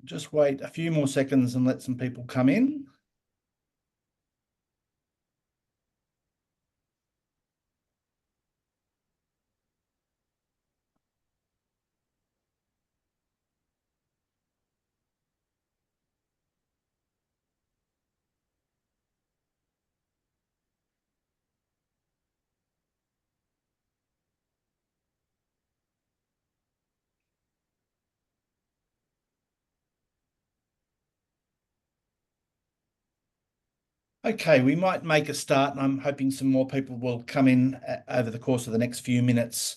Just wait a few more seconds and let some people come in. Okay, we might make a start, and I'm hoping some more people will come in over the course of the next few minutes.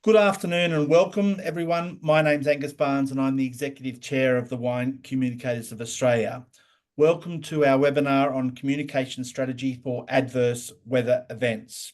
Good afternoon and welcome, everyone. My name's Angus Barnes, and I'm the Executive Chair of the Wine Communicators of Australia. Welcome to our webinar on communication strategy for adverse weather events.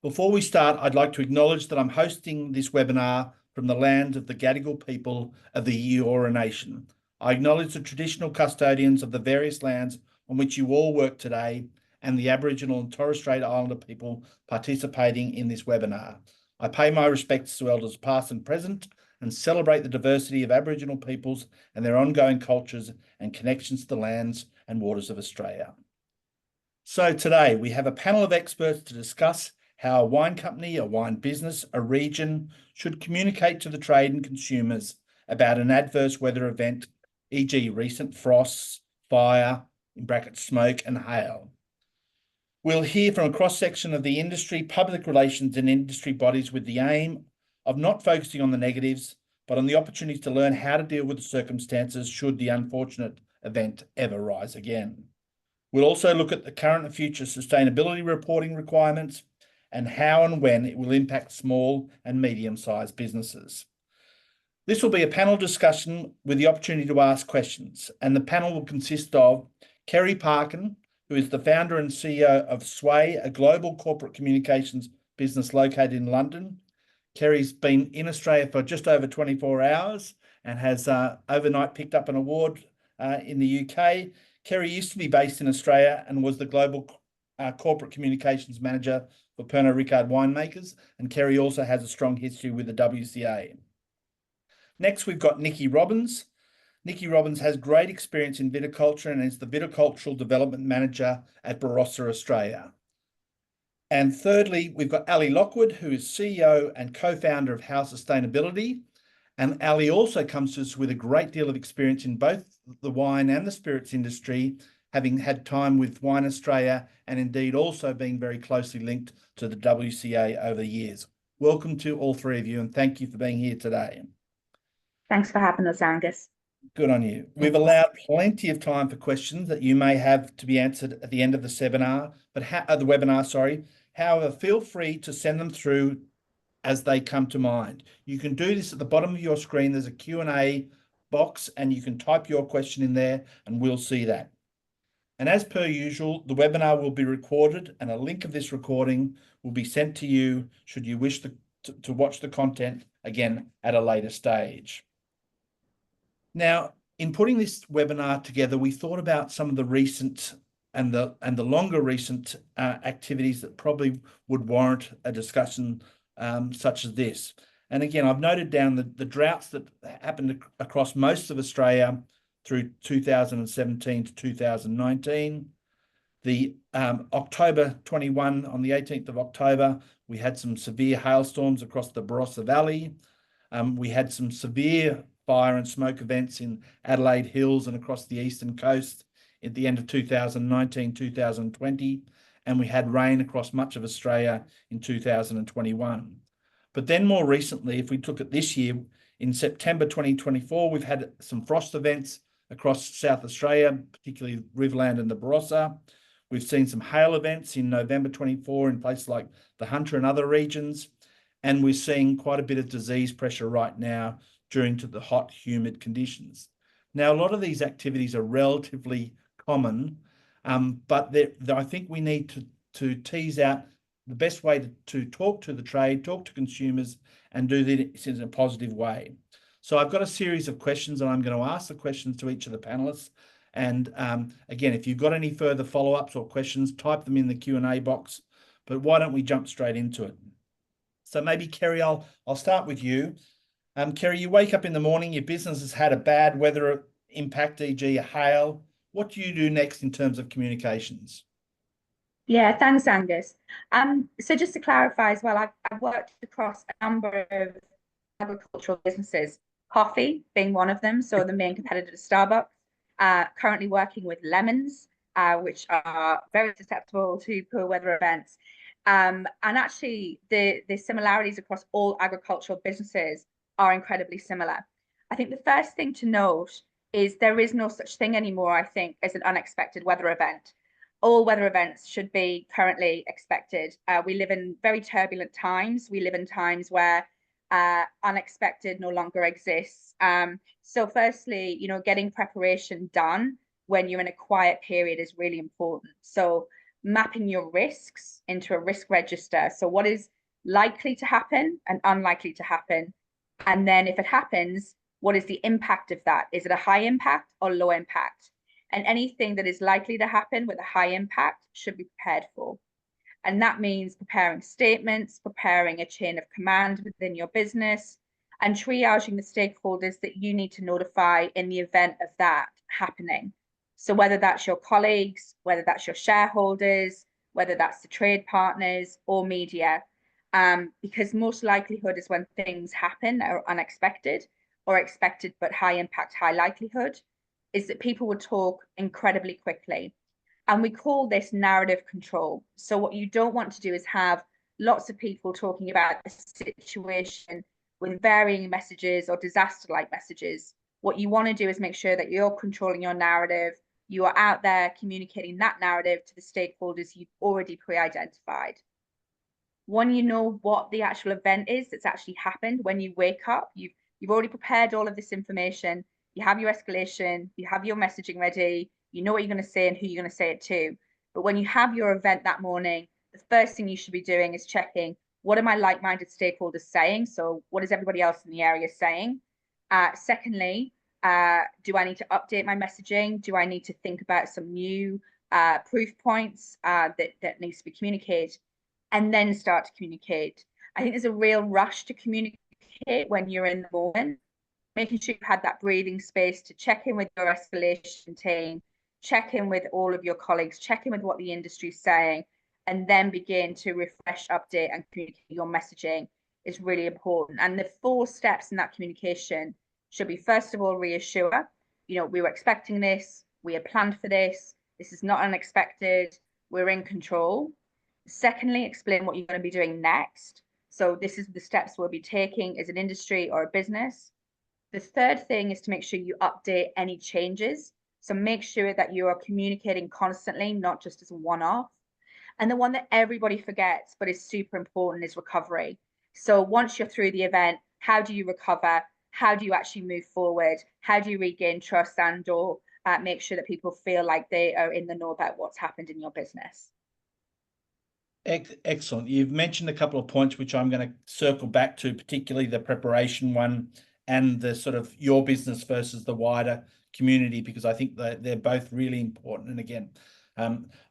Before we start, I'd like to acknowledge that I'm hosting this webinar from the land of the Gadigal people of the Eora Nation. I acknowledge the traditional custodians of the various lands on which you all work today and the Aboriginal and Torres Strait Islander people participating in this webinar. I pay my respects to elders past and present and celebrate the diversity of Aboriginal peoples and their ongoing cultures and connections to the lands and waters of Australia. So today we have a panel of experts to discuss how a wine company, a wine business, a region should communicate to the trade and consumers about an adverse weather event, e.g. recent frosts, fire, in brackets smoke and hail. We'll hear from a cross-section of the industry, public relations and industry bodies with the aim of not focusing on the negatives, but on the opportunities to learn how to deal with the circumstances should the unfortunate event ever rise again. We'll also look at the current and future sustainability reporting requirements and how and when it will impact small and medium-sized businesses. This will be a panel discussion with the opportunity to ask questions, and the panel will consist of Kerry Parkin, who is the founder and CEO of Sway, a global corporate communications business located in London. Kerry's been in Australia for just over 24 hours and has overnight picked up an award in the UK. Kerry used to be based in Australia and was the global corporate communications manager for Pernod Ricard winemakers, and Kerry also has a strong history with the WCA. Next, we've got Nicki Robbins. Nicki Robbins has great experience in viticulture and is the Viticultural Development Manager at Barossa, Australia. And thirdly, we've got Ali Lockwood, who is CEO and co-founder of How Sustainability. And Ali also comes to us with a great deal of experience in both the wine and the spirits industry, having had time with Wine Australia and indeed also being very closely linked to the WCA over the years. Welcome to all three of you, and thank you for being here today. Thanks for having us, Angus. Good on you. We've allowed plenty of time for questions that you may have to be answered at the end of the webinar. However, feel free to send them through as they come to mind. You can do this at the bottom of your screen. There's a Q&A box and you can type your question in there and we'll see that. And as per usual, the webinar will be recorded and a link of this recording will be sent to you should you wish to watch the content again at a later stage. Now, in putting this webinar together, we thought about some of the recent and the longer recent activities that probably would warrant a discussion such as this. And again, I've noted down the droughts that happened across most of Australia through 2017 to 2019. The October 21, on the 18th of October, we had some severe hailstorms across the Barossa Valley. We had some severe fire and smoke events in Adelaide Hills and across the eastern coast at the end of 2019, 2020, and we had rain across much of Australia in 2021. But then more recently, if we look at this year, in September 2024, we've had some frost events across South Australia, particularly Riverland and the Barossa. We've seen some hail events in November 24 in places like the Hunter and other regions, and we're seeing quite a bit of disease pressure right now during the hot, humid conditions. Now, a lot of these activities are relatively common, but I think we need to tease out the best way to talk to the trade, talk to consumers, and do this in a positive way. So I've got a series of questions, and I'm going to ask the questions to each of the panelists. And again, if you've got any further follow-ups or questions, type them in the Q&A box. But why don't we jump straight into it? So maybe, Kerry, I'll start with you. Kerry, you wake up in the morning, your business has had a bad weather impact, e.g. a hail. What do you do next in terms of communications? Yeah, thanks, Angus. So just to clarify as well, I've worked across a number of agricultural businesses, coffee being one of them, so the main competitor to Starbucks. Currently working with lemons, which are very susceptible to poor weather events. And actually, the similarities across all agricultural businesses are incredibly similar. I think the first thing to note is there is no such thing anymore, I think, as an unexpected weather event. All weather events should be currently expected. We live in very turbulent times. We live in times where unexpected no longer exists. So firstly, getting preparation done when you're in a quiet period is really important. So mapping your risks into a risk register. So what is likely to happen and unlikely to happen? And then if it happens, what is the impact of that? Is it a high impact or low impact? And anything that is likely to happen with a high impact should be prepared for. And that means preparing statements, preparing a chain of command within your business, and triaging the stakeholders that you need to notify in the event of that happening. So whether that's your colleagues, whether that's your shareholders, whether that's the trade partners or media, because most likelihood is when things happen that are unexpected or expected but high impact, high likelihood, is that people will talk incredibly quickly. And we call this narrative control. So what you don't want to do is have lots of people talking about the situation with varying messages or disaster-like messages. What you want to do is make sure that you're controlling your narrative. You are out there communicating that narrative to the stakeholders you've already pre-identified. When you know what the actual event is that's actually happened, when you wake up, you've already prepared all of this information. You have your escalation, you have your messaging ready, you know what you're going to say and who you're going to say it to. But when you have your event that morning, the first thing you should be doing is checking, what are my like-minded stakeholders saying? So what is everybody else in the area saying? Secondly, do I need to update my messaging? Do I need to think about some new proof points that needs to be communicated? And then start to communicate. I think there's a real rush to communicate when you're in the moment, making sure you've had that breathing space to check in with your escalation team, check in with all of your colleagues, check in with what the industry's saying, and then begin to refresh, update, and communicate your messaging is really important. And the 4 steps in that communication should be, first of all, reassure, we were expecting this, we had planned for this is not unexpected, we're in control. Secondly, explain what you're going to be doing next. So this is the steps we'll be taking as an industry or a business. The third thing is to make sure you update any changes. So make sure that you are communicating constantly, not just as a one-off. And the one that everybody forgets, but is super important, is recovery. So once you're through the event, how do you recover? How do you actually move forward? How do you regain trust and or make sure that people feel like they are in the know about what's happened in your business? Excellent. You've mentioned a couple of points which I'm going to circle back to, particularly the preparation one and the sort of your business versus the wider community, because I think that they're both really important. And again,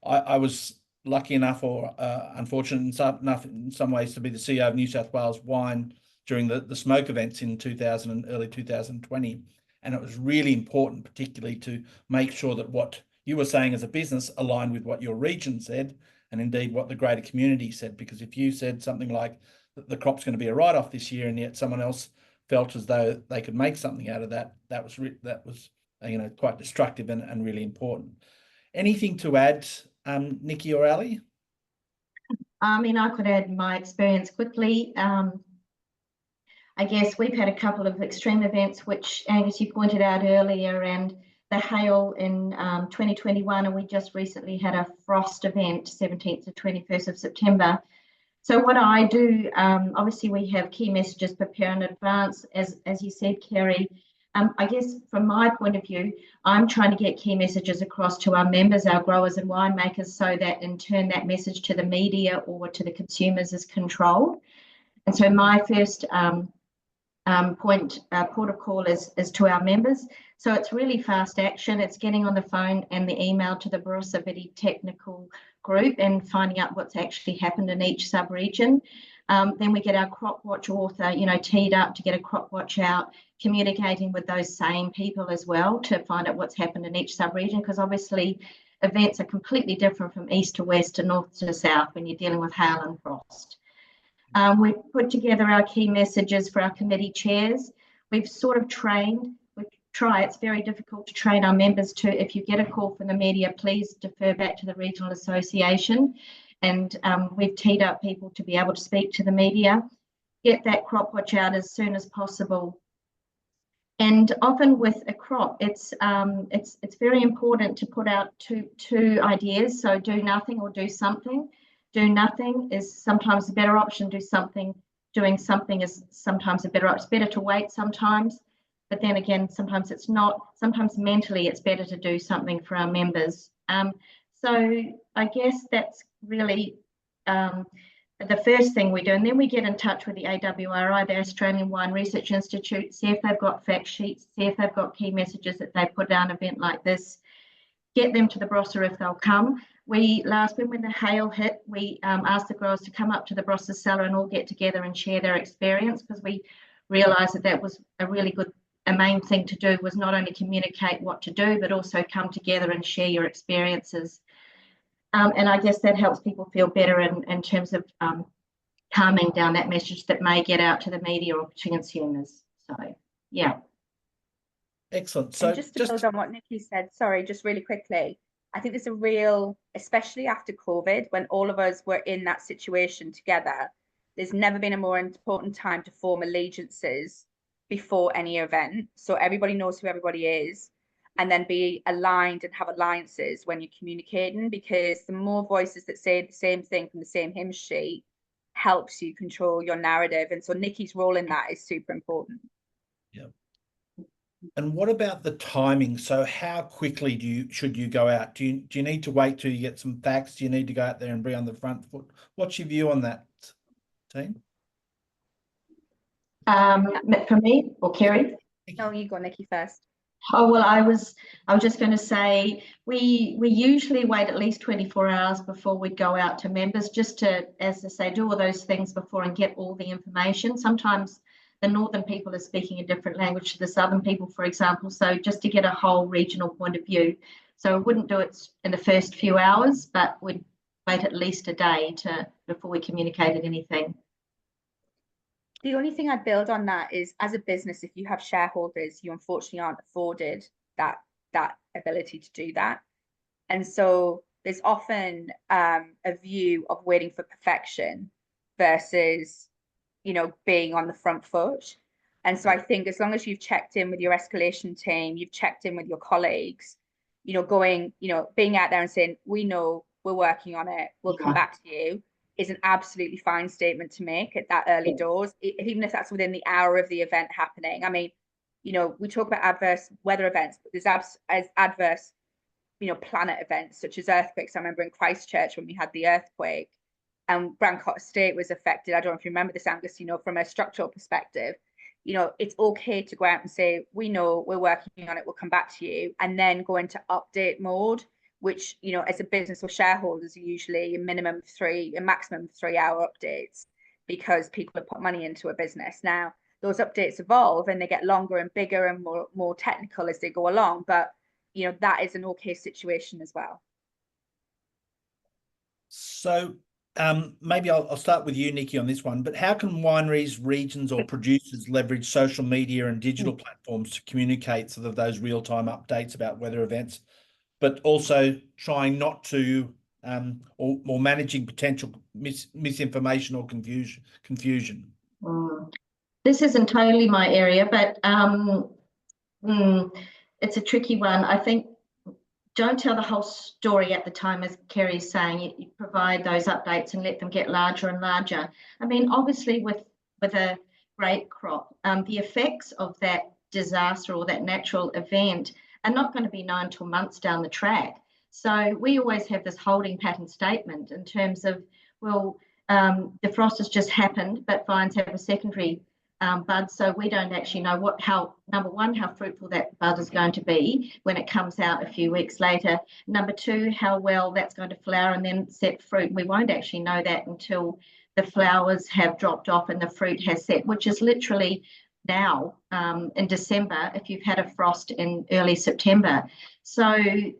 I was lucky enough or unfortunate enough in some ways to be the CEO of New South Wales Wine during the smoke events in 2000 and early 2020. And it was really important, particularly to make sure that what you were saying as a business aligned with what your region said, and indeed what the greater community said. Because if you said something like the crop's going to be a write-off this year, and yet someone else felt as though they could make something out of that, that was quite destructive and really important. Anything to add, Nicki or Ali? I could add my experience quickly. I guess we've had a couple of extreme events, which Angus, you pointed out earlier, and the hail in 2021, and we just recently had a frost event, 17th to 21st of September. So what I do, obviously we have key messages prepared in advance, as you said, Kerry. I guess from my point of view, I'm trying to get key messages across to our members, our growers and winemakers, so that in turn that message to the media or to the consumers is controlled. And so my first protocol is to our members. So it's really fast action. It's getting on the phone and the email to the Barossa Viticultural group and finding out what's actually happened in each sub-region. Then we get our crop watch author, teed up to get a crop watch out, communicating with those same people as well to find out what's happened in each sub-region, because obviously events are completely different from east to west and north to south when you're dealing with hail and frost. We've put together our key messages for our committee chairs. We've sort of trained, it's very difficult to train our members to, if you get a call from the media, please defer back to the regional association. And we've teed up people to be able to speak to the media, get that crop watch out as soon as possible. And often with a crop, it's very important to put out two ideas. So do nothing or do something. Do nothing is sometimes a better option. Doing something is sometimes a better option. It's better to wait sometimes, but then again, sometimes it's not. Sometimes mentally it's better to do something for our members. So I guess that's really the first thing we do. And then we get in touch with the AWRI, the Australian Wine Research Institute, see if they've got fact sheets, see if they've got key messages that they put down an event like this, get them to the Barossa if they'll come. When the hail hit, we asked the growers to come up to the Barossa cellar and all get together and share their experience, because we realised that was a main thing to do, was not only communicate what to do, but also come together and share your experiences. And I guess that helps people feel better in terms of calming down that message that may get out to the media or to consumers. So, yeah. Excellent. So and just to build on what Nicki said, sorry, just really quickly, I think there's a real, especially after COVID, when all of us were in that situation together, there's never been a more important time to form allegiances before any event. So everybody knows who everybody is, and then be aligned and have alliances when you're communicating, because the more voices that say the same thing from the same hymn sheet helps you control your narrative. And so Nicki's role in that is super important. Yeah. And what about the timing? So how quickly should you go out? Do you need to wait till you get some facts? Do you need to go out there and be on the front foot? What's your view on that, team? For me or Kerry? No, you go, Nicki, first. Oh, well, I was just going to say we usually wait at least 24 hours before we go out to members, just to, as I say, do all those things before and get all the information. Sometimes the northern people are speaking a different language to the southern people, for example, so just to get a whole regional point of view. So I wouldn't do it in the first few hours, but we'd wait at least a day before we communicated anything. The only thing I'd build on that is, as a business, if you have shareholders, you unfortunately aren't afforded that ability to do that. And so there's often a view of waiting for perfection versus, being on the front foot. And so I think as long as you've checked in with your escalation team, you've checked in with your colleagues, being out there and saying, we know, we're working on it, we'll come back to you, is an absolutely fine statement to make at that early doors, even if that's within the hour of the event happening. I mean, we talk about adverse weather events, but there's adverse, planet events such as earthquakes. I remember in Christchurch when we had the earthquake and Brancott Estate was affected. I don't know if you remember this, Angus, from a structural perspective, it's okay to go out and say, we know, we're working on it, we'll come back to you, and then go into update mode, which, as a business or shareholders, are usually a maximum 3 hour updates, because people have put money into a business. Now, those updates evolve and they get longer and bigger and more technical as they go along. But, that is an okay situation as well. So maybe I'll start with you, Nicki, on this one. But how can wineries, regions or producers leverage social media and digital platforms to communicate sort of those real-time updates about weather events, but also trying not to or managing potential misinformation or confusion? This isn't totally my area, but it's a tricky one. I think don't tell the whole story at the time, as Kerry's saying. You provide those updates and let them get larger and larger. I mean, obviously with a grape crop, the effects of that disaster or that natural event are not going to be known till months down the track. So we always have this holding pattern statement in terms of, well, the frost has just happened, but fines have a secondary bud, so we don't actually know number one, how fruitful that bud is going to be when it comes out a few weeks later. Number two, how well that's going to flower and then set fruit. We won't actually know that until the flowers have dropped off and the fruit has set, which is literally now in December, if you've had a frost in early September. So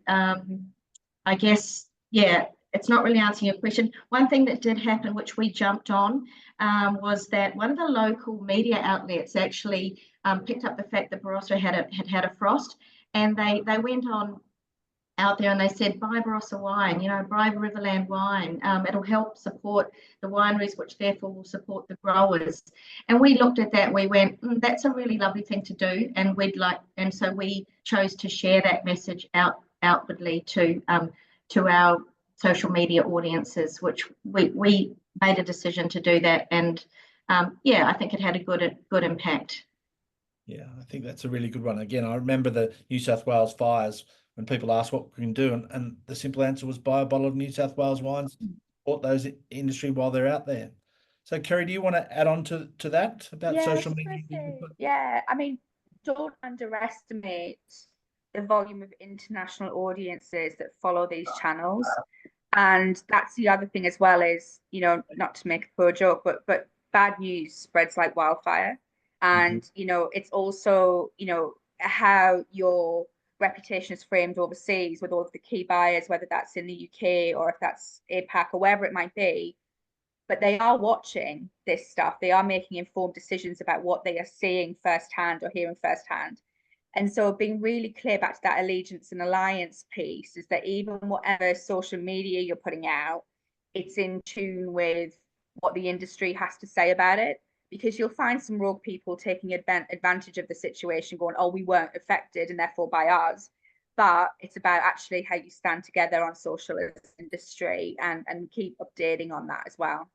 I guess, yeah, it's not really answering your question. One thing that did happen, which we jumped on, was that one of the local media outlets actually picked up the fact that Barossa had a frost, and they went on out there and they said, buy Barossa wine, buy Riverland wine. It'll help support the wineries, which therefore will support the growers. And we looked at that, we went, that's a really lovely thing to do, and so we chose to share that message outwardly to our social media audiences, which we made a decision to do that, and I think it had a good impact. Yeah, I think that's a really good one. Again, I remember the New South Wales fires when people asked what we can do, and the simple answer was buy a bottle of New South Wales wines, support those industry while they're out there. So, Kerry, do you want to add on to that about social media? Yeah, I mean, don't underestimate the volume of international audiences that follow these channels. And that's the other thing as well is, not to make a poor joke, but bad news spreads like wildfire. And, it's also, how your reputation is framed overseas with all of the key buyers, whether that's in the UK or if that's APAC or wherever it might be. But they are watching this stuff. They are making informed decisions about what they are seeing firsthand or hearing firsthand. And so being really clear back to that allegiance and alliance piece is that even whatever social media you're putting out, it's in tune with what the industry has to say about it, because you'll find some rogue people taking advantage of the situation going, oh, we weren't affected and therefore by us. But it's about actually how you stand together on social industry and keep updating on that as well.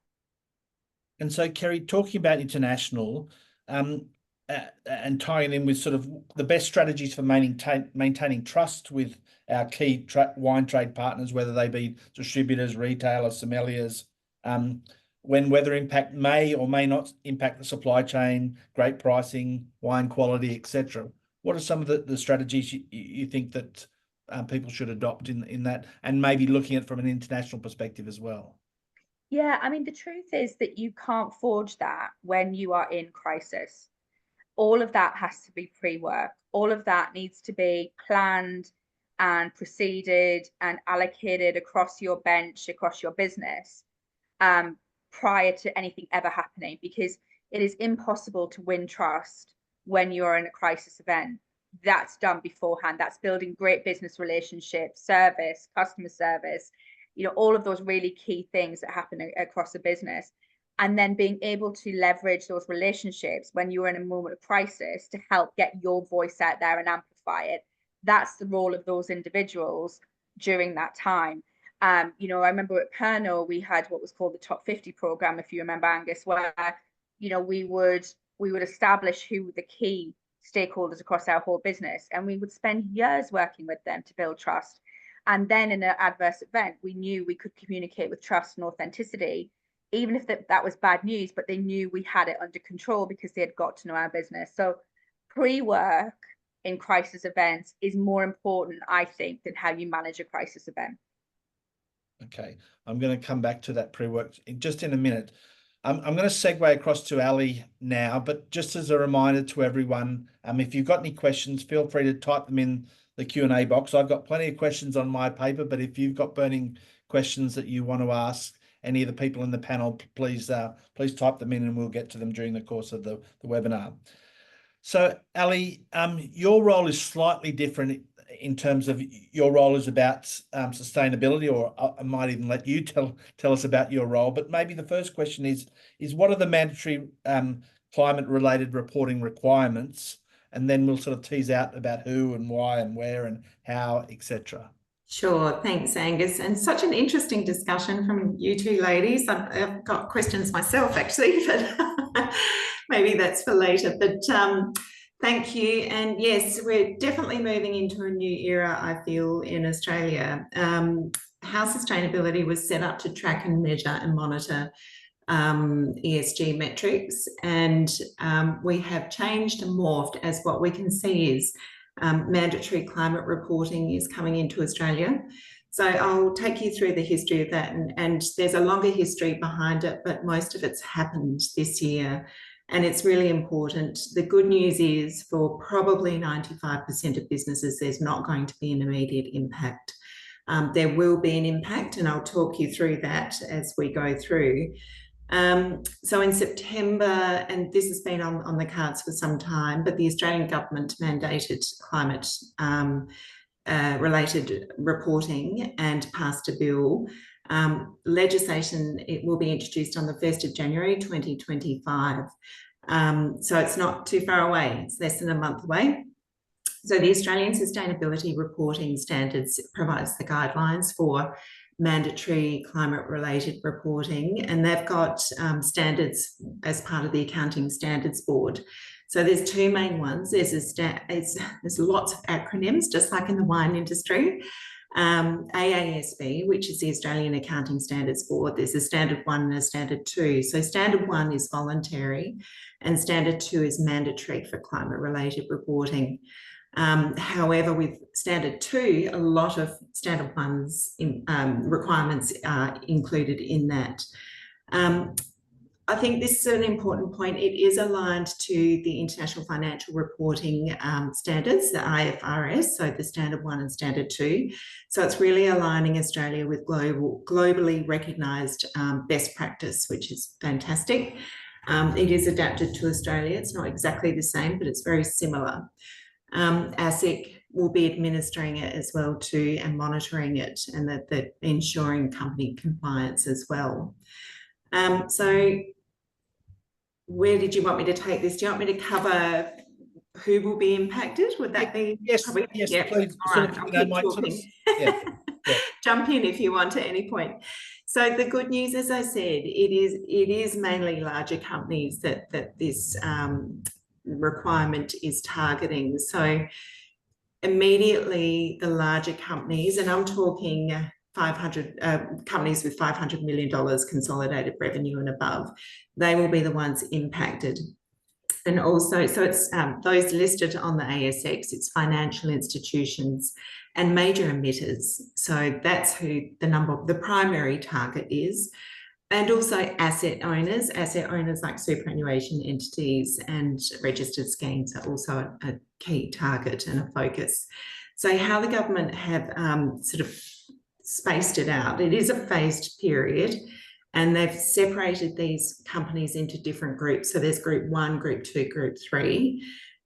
And so, Kerry, talking about international, and tying in with sort of the best strategies for maintaining trust with our key wine trade partners, whether they be distributors, retailers, sommeliers, when weather impact may or may not impact the supply chain, grape pricing, wine quality, etc. What are some of the strategies you think that people should adopt in that, and maybe looking at it from an international perspective as well? Yeah, I mean, the truth is that you can't forge that when you are in crisis. All of that has to be pre-work. All of that needs to be planned and preceded and allocated across your bench, across your business, prior to anything ever happening, because it is impossible to win trust when you're in a crisis event. That's done beforehand. That's building great business relationships, service, customer service, all of those really key things that happen across a business. And then being able to leverage those relationships when you're in a moment of crisis to help get your voice out there and amplify it. That's the role of those individuals during that time. I remember at Pernod, we had what was called the Top 50 program, if you remember, Angus, where, we would establish who were the key stakeholders across our whole business, and we would spend years working with them to build trust. And then in an adverse event, we knew we could communicate with trust and authenticity, even if that was bad news, but they knew we had it under control because they had got to know our business. So pre-work in crisis events is more important, I think, than how you manage a crisis event. Okay, I'm going to come back to that pre-work just in a minute. I'm going to segue across to Ali now, but just as a reminder to everyone, if you've got any questions, feel free to type them in the Q&A box. I've got plenty of questions on my paper, but if you've got burning questions that you want to ask any of the people in the panel, please type them in and we'll get to them during the course of the webinar. So, Ali, your role is slightly different in terms of your role is about sustainability, or I might even let you tell us about your role. But maybe the first question is what are the mandatory climate-related reporting requirements? And then we'll sort of tease out about who and why and where and how, etc. Sure, thanks, Angus. And such an interesting discussion from you two ladies. I've got questions myself, actually, but maybe that's for later. But thank you. And yes, we're definitely moving into a new era, I feel, in Australia. How sustainability was set up to track and measure and monitor ESG metrics, and we have changed and morphed as what we can see is mandatory climate reporting is coming into Australia. So I'll take you through the history of that, and there's a longer history behind it, but most of it's happened this year, and it's really important. The good news is for probably 95% of businesses, there's not going to be an immediate impact. There will be an impact, and I'll talk you through that as we go through. So in September, and this has been on the cards for some time, but the Australian government mandated climate related reporting and passed a bill. Legislation, it will be introduced on the 1st of January 2025. So it's not too far away, it's less than a month away. So the Australian Sustainability Reporting Standards provides the guidelines for mandatory climate-related reporting, and they've got standards as part of the Accounting Standards Board. So there's two main ones. There's lots of acronyms, just like in the wine industry. AASB, which is the Australian Accounting Standards Board. There's a Standard 1 and a Standard 2. So Standard 1 is voluntary, and Standard 2 is mandatory for climate-related reporting. However, with Standard 2, a lot of Standard 1's requirements are included in that. I think this is an important point. It is aligned to the International Financial Reporting Standards, the IFRS, so the Standard 1 and Standard 2. So it's really aligning Australia with globally recognised best practice, which is fantastic. It is adapted to Australia. It's not exactly the same, but it's very similar. ASIC will be administering it as well too, and monitoring it, and that ensuring company compliance as well. So where did you want me to take this? Do you want me to cover who will be impacted? Would that be? Yes, probably, yes, yeah. please. All right, I'll keep talking. Yeah. Jump in if you want at any point. So the good news, as I said, it is mainly larger companies that this requirement is targeting. So immediately the larger companies, and I'm talking 500 companies with $500 million consolidated revenue and above, they will be the ones impacted. And also, so it's those listed on the ASX, it's financial institutions and major emitters. So that's who the primary target is. And also asset owners like superannuation entities and registered schemes are also a key target and a focus. So how the government have sort of spaced it out, it is a phased period, and they've separated these companies into different groups. So there's group 1, group 2, group 3,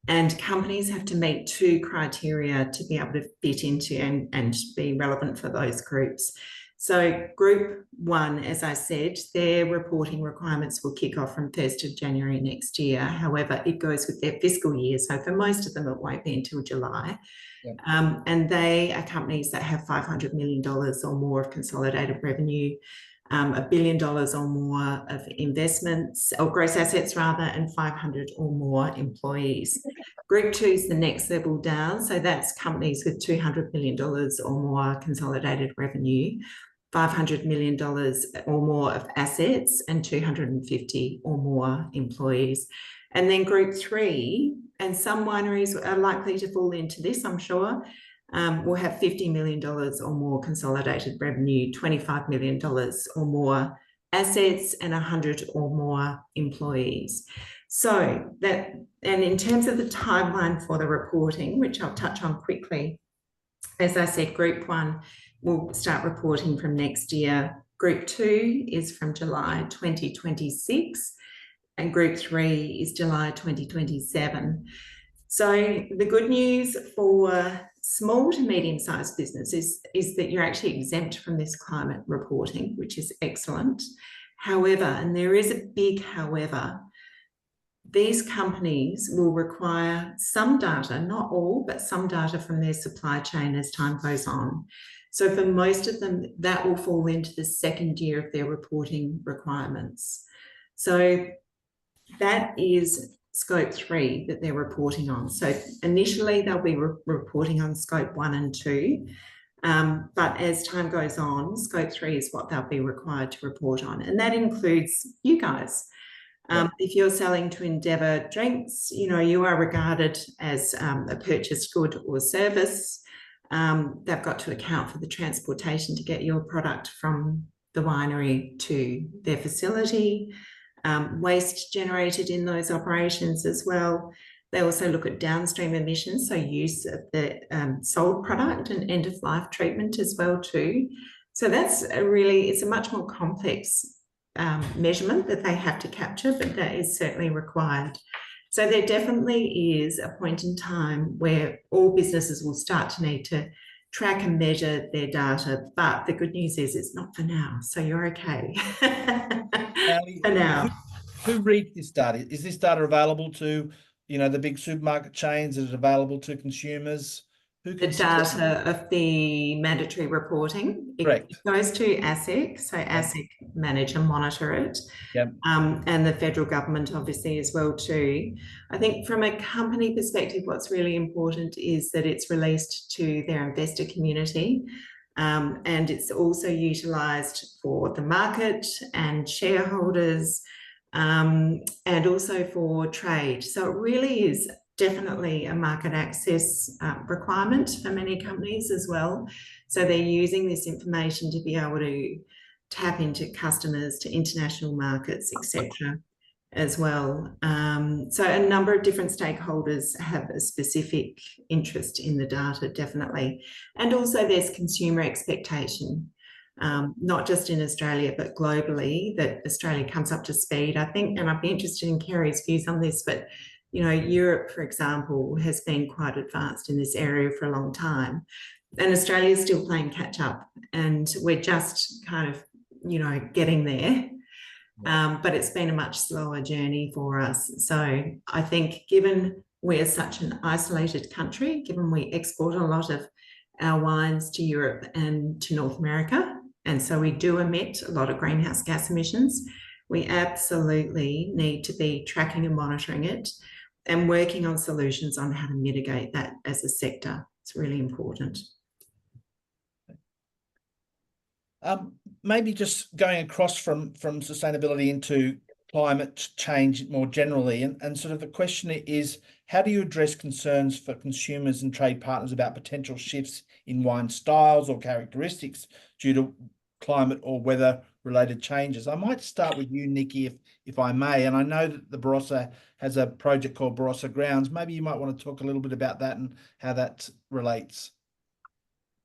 and companies have to meet 2 criteria to be able to fit into and be relevant for those groups. So group 1, as I said, their reporting requirements will kick off from 1st of January next year. However, it goes with their fiscal year. So for most of them, it won't be until July. Yeah. And they are companies that have $500 million or more of consolidated revenue, $1 billion or more of investments, or gross assets rather, and 500 or more employees. Group 2 is the next level down. So that's companies with $200 million or more consolidated revenue, $500 million or more of assets, and 250 or more employees. And then group 3, and some wineries are likely to fall into this, I'm sure, will have $50 million or more consolidated revenue, $25 million or more assets, and 100 or more employees. So that, and in terms of the timeline for the reporting, which I'll touch on quickly, as I said, group 1 will start reporting from next year. Group 2 is from July 2026, and group 3 is July 2027. So the good news for small to medium-sized businesses is that you're actually exempt from this climate reporting, which is excellent. However, and there is a big however, these companies will require some data, not all, but some data from their supply chain as time goes on. So for most of them, that will fall into the second year of their reporting requirements. So that is scope 3 that they're reporting on. So initially they'll be reporting on scope 1 and 2. But as time goes on, scope 3 is what they'll be required to report on. And that includes you guys. If you're selling to Endeavour Drinks, you know, you are regarded as a purchased good or service. They've got to account for the transportation to get your product from the winery to their facility, waste generated in those operations as well. They also look at downstream emissions, so use of the sold product and end-of-life treatment as well too. So that's it's a much more complex measurement that they have to capture, but that is certainly required. So there definitely is a point in time where all businesses will start to need to track and measure their data, but the good news is it's not for now, so you're okay. For now. Who reads this data? Is this data available to, you know, the big supermarket chains? Is it available to consumers? Who The data of the mandatory reporting, it goes to ASIC, so ASIC manage and monitor it. Yep. And the federal government obviously as well too. I think from a company perspective, what's really important is that it's released to their investor community, and it's also utilised for the market and shareholders, and also for trade. So it really is definitely a market access requirement for many companies as well. So they're using this information to be able to tap into customers, to international markets, etc. as well. So a number of different stakeholders have a specific interest in the data, definitely. And also there's consumer expectation, not just in Australia, but globally, that Australia comes up to speed, I think. And I'd be interested in Kerry's views on this, but you know, Europe, for example, has been quite advanced in this area for a long time. And Australia is still playing catch up, and we're just kind of, you know, getting there. But it's been a much slower journey for us. So I think given we're such an isolated country, given we export a lot of our wines to Europe and to North America, and so we do emit a lot of greenhouse gas emissions, we absolutely need to be tracking and monitoring it and working on solutions on how to mitigate that as a sector. It's really important. Maybe just going across from sustainability into climate change more generally, and sort of the question is, how do you address concerns for consumers and trade partners about potential shifts in wine styles or characteristics due to climate or weather related changes? I might start with you, Nicki, if I may. And I know that the Barossa has a project called Barossa Grounds. Maybe you might want to talk a little bit about that and how that relates.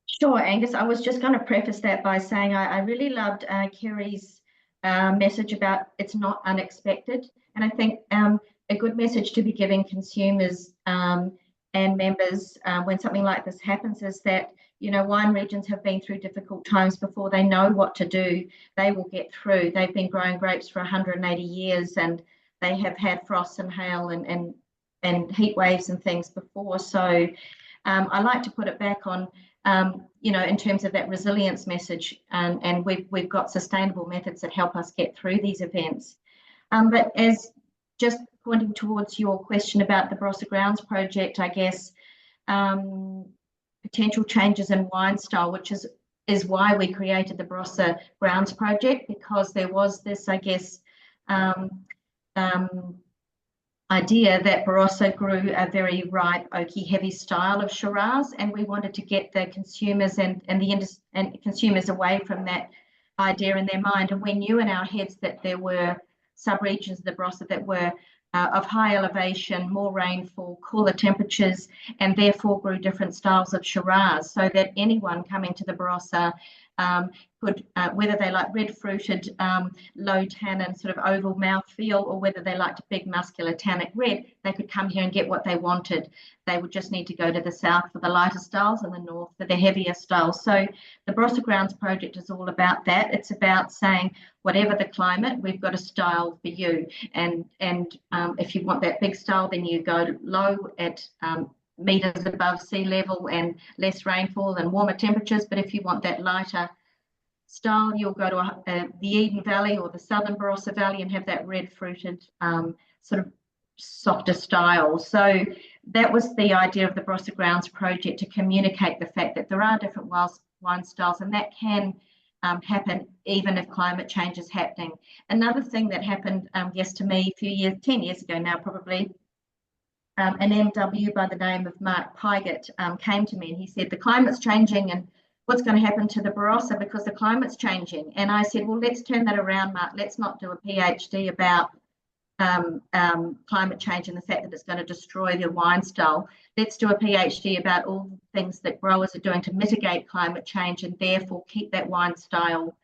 Sure, Angus. I was just going to preface that by saying I really loved Kerry's message about it's not unexpected. And I think a good message to be giving consumers and members when something like this happens is that, you know, wine regions have been through difficult times before. They know what to do. They will get through. They've been growing grapes for 180 years, and they have had frost and hail and heat waves and things before. So I like to put it back on, you know, in terms of that resilience message, and we've got sustainable methods that help us get through these events. But as just pointing towards your question about the Barossa Grounds project, I guess, potential changes in wine style, which is why we created the Barossa Grounds project, because there was this, I guess, idea that Barossa grew a very ripe, oaky, heavy style of Shiraz, and we wanted to get the consumers and consumers away from that idea in their mind. And we knew in our heads that there were sub-regions of the Barossa that were of high elevation, more rainfall, cooler temperatures, and therefore grew different styles of Shiraz, so that anyone coming to the Barossa could, whether they like red fruited, low tannin, sort of oval mouth feel, or whether they liked a big muscular tannic red, they could come here and get what they wanted. They would just need to go to the south for the lighter styles and the north for the heavier styles. So the Barossa Grounds project is all about that. It's about saying, whatever the climate, we've got a style for you. And if you want that big style, then you go low at meters above sea level and less rainfall and warmer temperatures. But if you want that lighter style, you'll go to the Eden Valley or the southern Barossa Valley and have that red fruited sort of softer styles. So that was the idea of the Barossa Grounds project, to communicate the fact that there are different wine styles, and that can happen even if climate change is happening. Another thing that happened, yes, to me a few years, 10 years ago now probably, an MW by the name of Mark Pygott came to me and he said, the climate's changing and what's going to happen to the Barossa because the climate's changing. And I said, well, let's turn that around, Mark. Let's not do a PhD about climate change and the fact that it's going to destroy the wine style. Let's do a PhD about all the things that growers are doing to mitigate climate change and therefore keep that wine style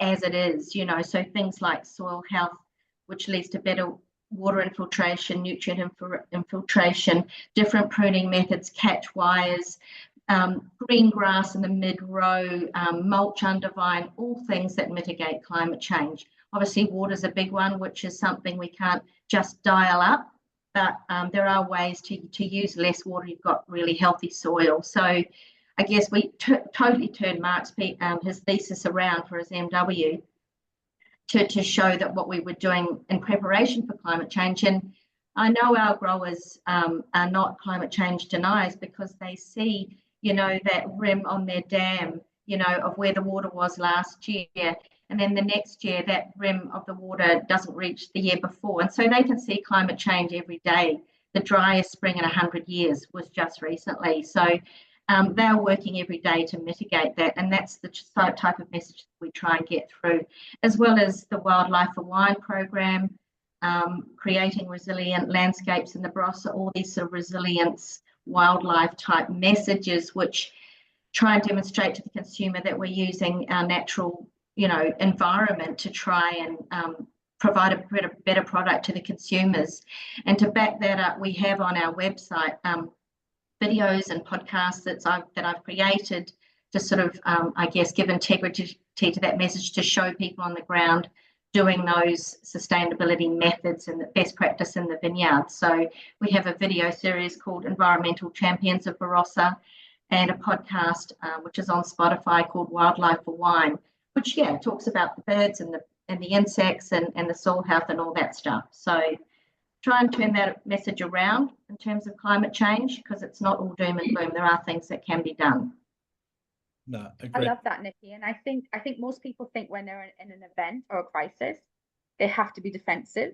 as it is, you know. So things like soil health, which leads to better water infiltration, nutrient infiltration, different pruning methods, catch wires, green grass in the mid-row, mulch under vine, all things that mitigate climate change. Obviously, water is a big one, which is something we can't just dial up, but there are ways to use less water. You've got really healthy soil. So I guess we totally turned Mark's his thesis around for his MW to show that what we were doing in preparation for climate change. And I know our growers are not climate change deniers because they see, you know, that rim on their dam, you know, of where the water was last year. And then the next year, that rim of the water doesn't reach the year before. And so they can see climate change every day. The driest spring in 100 years was just recently. So they're working every day to mitigate that. And that's the type of message we try and get through, as well as the Wildlife for Wine program, creating resilient landscapes in the Barossa, all these sort of resilience, wildlife type messages, which try and demonstrate to the consumer that we're using our natural, you know, environment to try and provide a better product to the consumers. And to back that up, we have on our website videos and podcasts that I've created to sort of, I guess, give integrity to that message, to show people on the ground doing those sustainability methods and the best practice in the vineyard. So we have a video series called Environmental Champions of Barossa, and a podcast which is on Spotify called Wildlife for Wine, which talks about the birds and the insects and the soil health and all that stuff. So try and turn that message around in terms of climate change, because it's not all doom and gloom. There are things that can be done. No, I agree. love that, Nicki. And I think most people think when they're in an event or a crisis, they have to be defensive.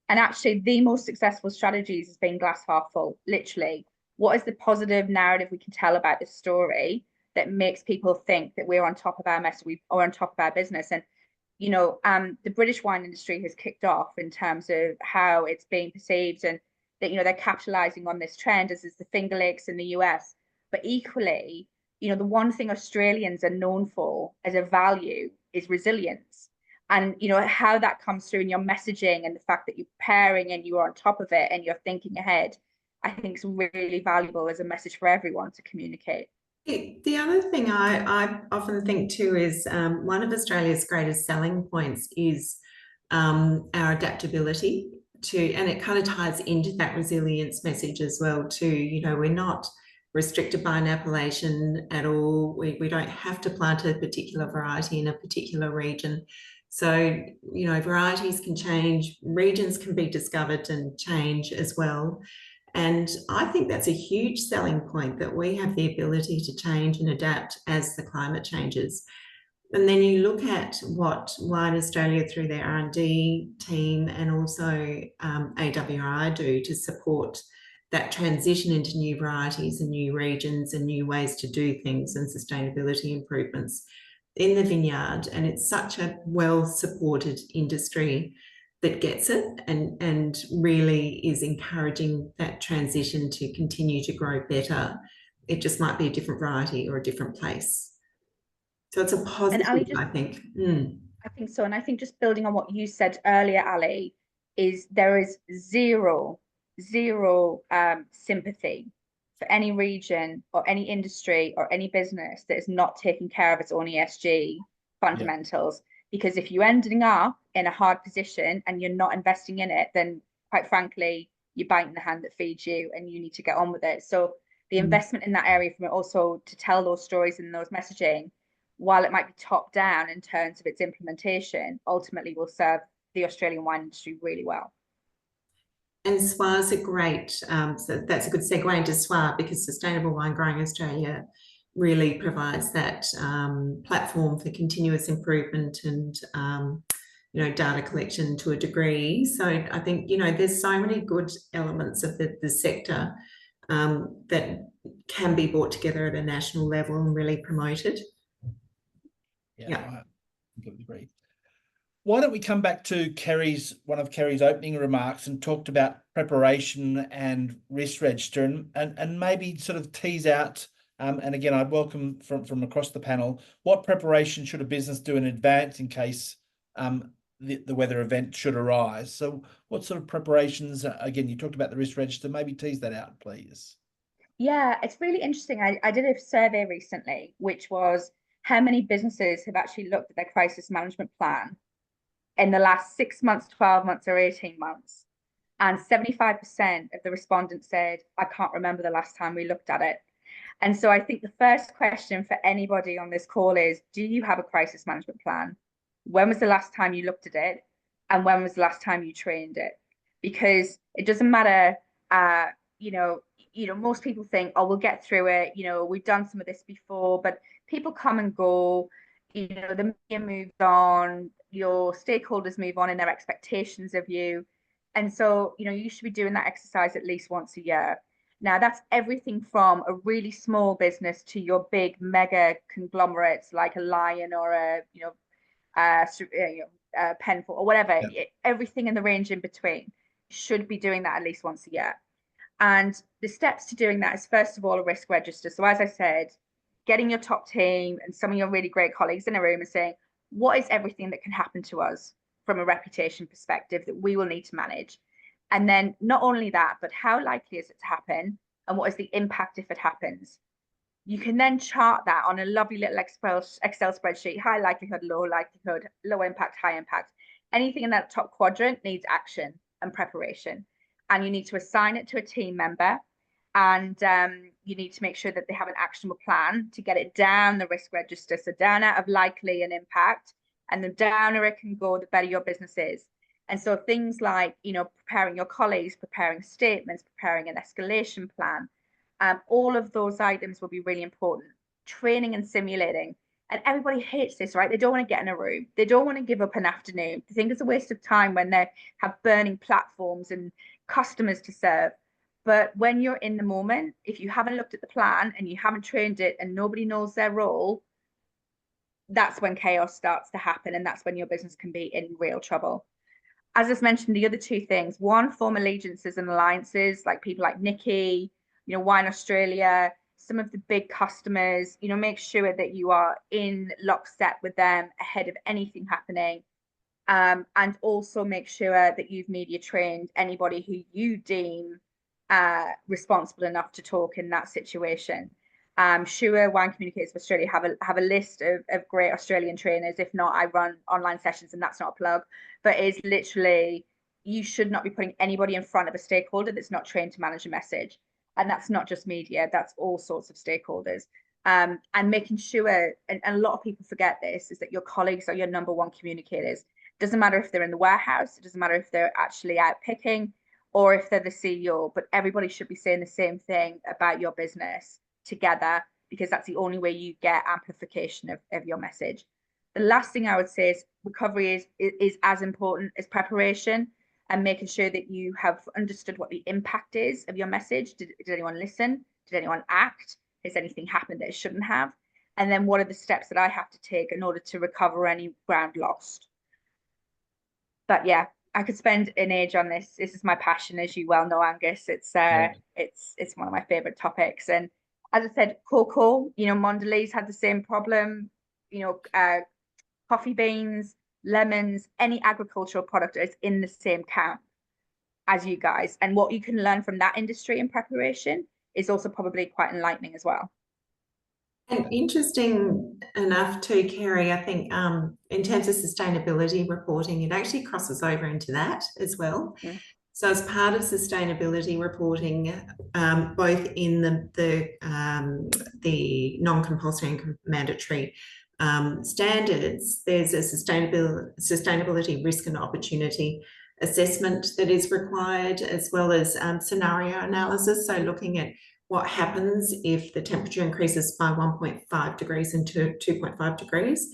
And actually, the most successful strategies is being glass half full, literally. What is the positive narrative we can tell about this story that makes people think that we're on top of our mess, we are on top of our business? And, you know, the British wine industry has kicked off in terms of how it's being perceived, and that, you know, they're capitalizing on this trend, as is the Finger Lakes in the US. But equally, you know, the one thing Australians are known for as a value is resilience. And, you know, how that comes through in your messaging and the fact that you're preparing and you're on top of it and you're thinking ahead, I think is really valuable as a message for everyone to communicate. The other thing I often think too is one of Australia's greatest selling points is our adaptability and it kind of ties into that resilience message as well too. You know, we're not restricted by an appellation at all. We don't have to plant a particular variety in a particular region. So, you know, varieties can change, regions can be discovered and change as well. And I think that's a huge selling point, that we have the ability to change and adapt as the climate changes. And then you look at what Wine Australia through their R&D team and also AWI do to support that transition into new varieties and new regions and new ways to do things and sustainability improvements in the vineyard. And it's such a well-supported industry that gets it and really is encouraging that transition to continue to grow better. It just might be a different variety or a different place. So it's a positive, I think. I think so. And I think just building on what you said earlier, Ali, is there is zero sympathy for any region or any industry or any business that is not taking care of its own ESG fundamentals. Because if you're ending up in a hard position and you're not investing in it, then quite frankly, you're biting the hand that feeds you and you need to get on with it. So the investment in that area from it also to tell those stories and those messaging, while it might be top down in terms of its implementation, ultimately will serve the Australian wine industry really well. And SWA's a great, so that's a good segue into SWA, because Sustainable Wine Growing Australia really provides that platform for continuous improvement and data collection to a degree. So I think there's so many good elements of the sector that can be brought together at a national level and really promoted. Yeah. I completely agree. Why don't we come back to one of Kerry's opening remarks and talked about preparation and risk register and maybe sort of tease out, and again, I'd welcome from across the panel, what preparation should a business do in advance in case the weather event should arise? So what sort of preparations, again, you talked about the risk register, maybe tease that out, please. Yeah, it's really interesting. I did a survey recently, which was how many businesses have actually looked at their crisis management plan in the last 6 months, 12 months, or 18 months. And 75% of the respondents said, I can't remember the last time we looked at it. And so I think the first question for anybody on this call is, do you have a crisis management plan? When was the last time you looked at it? And when was the last time you trained it? Because it doesn't matter, most people think, oh, we'll get through it. We've done some of this before, but people come and go. The media moves on, your stakeholders move on in their expectations of you. And so, you should be doing that exercise at least once a year. Now, that's everything from a really small business to your big mega conglomerates like a Lion or a Penfolds or whatever. Yeah. Everything in the range in between should be doing that at least once a year. And the steps to doing that is, first of all, a risk register. So as I said, getting your top team and some of your really great colleagues in a room and saying, what is everything that can happen to us from a reputation perspective that we will need to manage? And then not only that, but how likely is it to happen? And what is the impact if it happens? You can then chart that on a lovely little Excel spreadsheet: high likelihood, low likelihood, low impact, high impact. Anything in that top quadrant needs action and preparation. And you need to assign it to a team member. And you need to make sure that they have an actionable plan to get it down the risk register. So down out of likely and impact, and the downer it can go, the better your business is. And so things like, preparing your colleagues, preparing statements, preparing an escalation plan, all of those items will be really important. Training and simulating. And everybody hates this, right? They don't want to get in a room. They don't want to give up an afternoon. They think it's a waste of time when they have burning platforms and customers to serve. But when you're in the moment, if you haven't looked at the plan and you haven't trained it and nobody knows their role, that's when chaos starts to happen. And that's when your business can be in real trouble. As I mentioned, the other two things: one, form allegiances and alliances, like people like Nicki, Wine Australia, some of the big customers. Make sure that you are in lockstep with them ahead of anything happening. And also make sure that you've media trained anybody who you deem responsible enough to talk in that situation. Sure, Wine Communicators of Australia have a list of great Australian trainers. If not, I run online sessions, and that's not a plug, but it's literally, you should not be putting anybody in front of a stakeholder that's not trained to manage a message. And that's not just media, that's all sorts of stakeholders. And making sure, and a lot of people forget this, is that your colleagues are your number one communicators. It doesn't matter if they're in the warehouse, it doesn't matter if they're actually out picking or if they're the CEO, but everybody should be saying the same thing about your business together, because that's the only way you get amplification of your message. The last thing I would say is recovery is as important as preparation, and making sure that you have understood what the impact is of your message. Did anyone listen? Did anyone act? Has anything happened that it shouldn't have? And then what are the steps that I have to take in order to recover any ground lost? But yeah, I could spend an age on this. This is my passion, as you well know, Angus. It's one of my favorite topics. And as I said, cocoa, Mondelez had the same problem. Coffee beans, lemons, any agricultural product is in the same camp as you guys. And what you can learn from that industry in preparation is also probably quite enlightening as well. And interesting enough too, Kerry, I think in terms of sustainability reporting, it actually crosses over into that as well. Yeah. So as part of sustainability reporting, both in the non-compulsory and mandatory standards, there's a sustainability risk and opportunity assessment that is required, as well as scenario analysis. So looking at what happens if the temperature increases by 1.5 degrees into 2.5 degrees.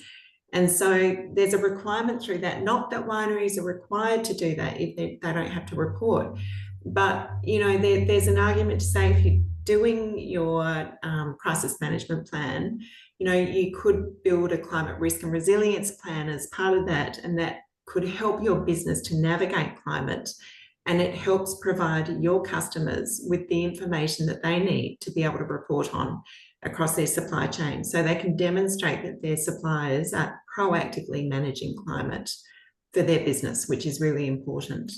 And so there's a requirement through that, not that wineries are required to do that if they don't have to report. But, you know, there's an argument to say if you're doing your crisis management plan, you know, you could build a climate risk and resilience plan as part of that, and that could help your business to navigate climate, and it helps provide your customers with the information that they need to be able to report on across their supply chain, so they can demonstrate that their suppliers are proactively managing climate for their business, which is really important.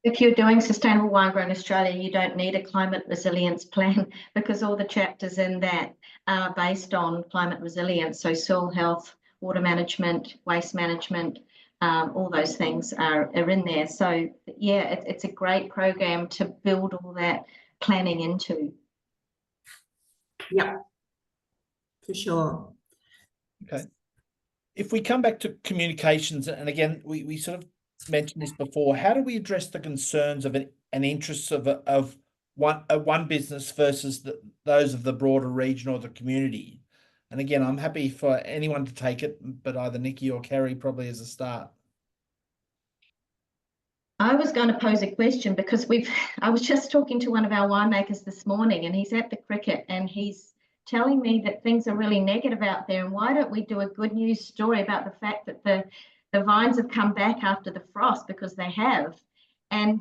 If you're doing sustainable wine growing Australia, you don't need a climate resilience plan because all the chapters in that are based on climate resilience. So soil health, water management, waste management, all those things are in there. So yeah, it's a great program to build all that planning into. Yep, for sure. Okay. If we come back to communications, and again, we sort of mentioned this before, how do we address the concerns of an interests of one business versus those of the broader region or the community? And again, I'm happy for anyone to take it, but either Nicki or Kerry probably as a start. I was going to pose a question because I was just talking to one of our winemakers this morning, and he's at the cricket and he's telling me that things are really negative out there, and why don't we do a good news story about the fact that the vines have come back after the frost, because they have. And